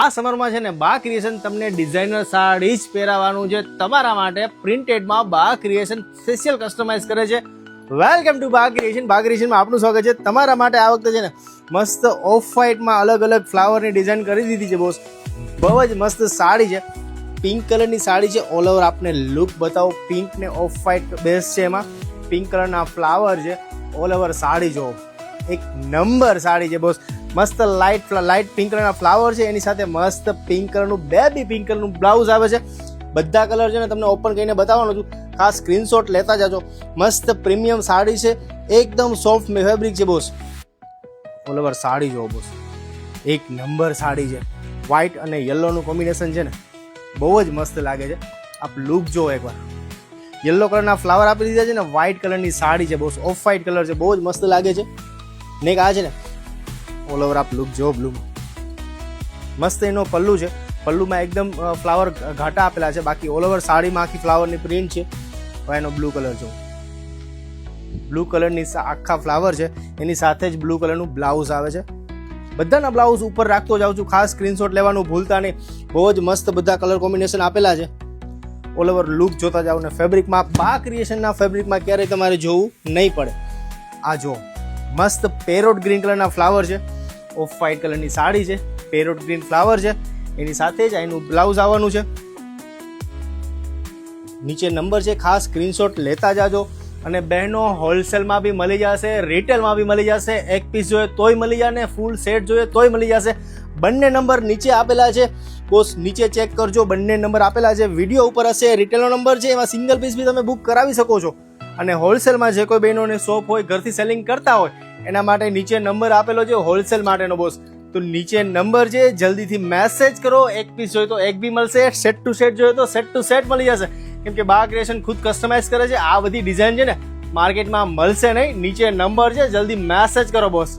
આ સમરમાં છે ને બા ક્રિએશન તમને ડિઝાઇનર સાડી જ પહેરાવાનું છે તમારા માટે પ્રિન્ટેડમાં બા ક્રિએશન સ્પેશિયલ કસ્ટમાઇઝ કરે છે. વેલકમ ટુ બા ક્રિએશન. બા ક્રિએશનમાં આપનું સ્વાગત છે. તમારા માટે આ વખતે છે ને મસ્ત ઓફ વ્હાઇટમાં અલગ અલગ ફ્લાવરની ડિઝાઇન કરી દીધી છે બોસ. બહુ જ મસ્ત સાડી છે, પિંક કલરની સાડી છે. ઓલ ઓવર આપને લુક બતાવો. પિંક ને ઓફ વ્હાઇટ બેઝ છે, એમાં પિંક કલરના ફ્લાવર છે. ઓલ ઓવર સાડી જો એક નંબર સાડી છે બોસ. મસ્ત લાઇટ પિંક કલરના ફ્લાવર છે, એની સાથે મસ્ત પિંક કલરનું બેબી પિંક કલરનું બ્લાઉઝ આવે છે. બધા કલર છે ને તમને ઓપન કરીને બતાવવાનો છું, ખાસ સ્ક્રીનશોટ લેતા જાજો. મસ્ત પ્રીમિયમ સાડી છે, એકદમ સોફ્ટ ફેબ્રિક છે બોસ. ઓલ ઓવર સાડી જો બોસ, એક નંબર સાડી છે. વ્હાઇટ અને યલોનું કોમ્બિનેશન છે ને બહુ જ મસ્ત લાગે છે. આપ લુક જો એકવાર. યલો કલરના ફ્લાવર આપી દીધા છે ને, વ્હાઇટ કલરની સાડી છે બોસ. ઓફ વ્હાઇટ કલર છે, બહુ જ મસ્ત લાગે છે. ને આ છે ને ઓલ ઓવર આપ લુક જો બ્લુમાં મસ્ત એનો પલ્લુ છે. પલ્લુમાં એકદમ ફ્લાવર ઘાટા આપેલા છે, બાકી ઓલ ઓવર સાડીમાં આખી ફ્લાવરની પ્રિન્ટ છે. હવે એનો બ્લુ કલર જો, બ્લુ કલરની આખા ફ્લાવર છે, એની સાથે જ બ્લુ કલરનું બ્લાઉઝ આવે છે. બધાના બ્લાઉઝ ઉપર રાખતો જાઉં છું, ખાસ સ્ક્રીનશોટ લેવાનું ભૂલતા નહીં. બહુ જ મસ્ત બધા કલર કોમ્બિનેશન આપેલા છે. ઓલ ઓવર લુક જોતા જાઓ ને ફેબ્રિકમાં બા ક્રિએશનના ફેબ્રિકમાં ક્યારેય તમારે જોવું નહીં પડે. આ જો મસ્ત પેરોટ ગ્રીન કલરના ફ્લાવર છે, ઓફ વ્હાઇટ કલરની સાડી છે, પેરોટ ગ્રીન ફ્લાવર છે, એની સાથે જ એનું બ્લાઉઝ આવવાનું છે. નીચે નંબર છે, ખાસ સ્ક્રીનશોટ લેતા જાજો. અને બહેનો હોલસેલમાં બી મળી જશે, રિટેલમાં બી મળી જશે. એક પીસ જોઈએ તોય મળી જાય ને ફૂલ સેટ જોઈએ તોય મળી જશે. બંને નંબર નીચે આપેલા છે બોસ, નીચે ચેક કરજો. બંને નંબર આપેલા છે, વિડીયો ઉપર હશે. રિટેલનો નંબર છે, એમાં સિંગલ પીસ બી તમે બુક કરાવી શકો છો. અને હોલસેલમાં જે કોઈ બહેનોને શોપ હોય, ઘરથી સેલિંગ કરતા હોય, એના માટે નીચે નંબર આપેલો છે હોલસેલ માટેનો બોસ. તો નીચે નંબર છે, જલ્દીથી મેસેજ કરો. એક પીસ જોઈએ તો એક બી મળશે, સેટ ટુ સેટ જોઈએ તો સેટ ટુ સેટ મળી જશે. કેમ કે બા ક્રિએશન ખુદ કસ્ટમાઇઝ કરે છે. આ બધી ડિઝાઇન છે ને માર્કેટમાં મળશે નહીં. નીચે નંબર છે, જલ્દી મેસેજ કરો બોસ.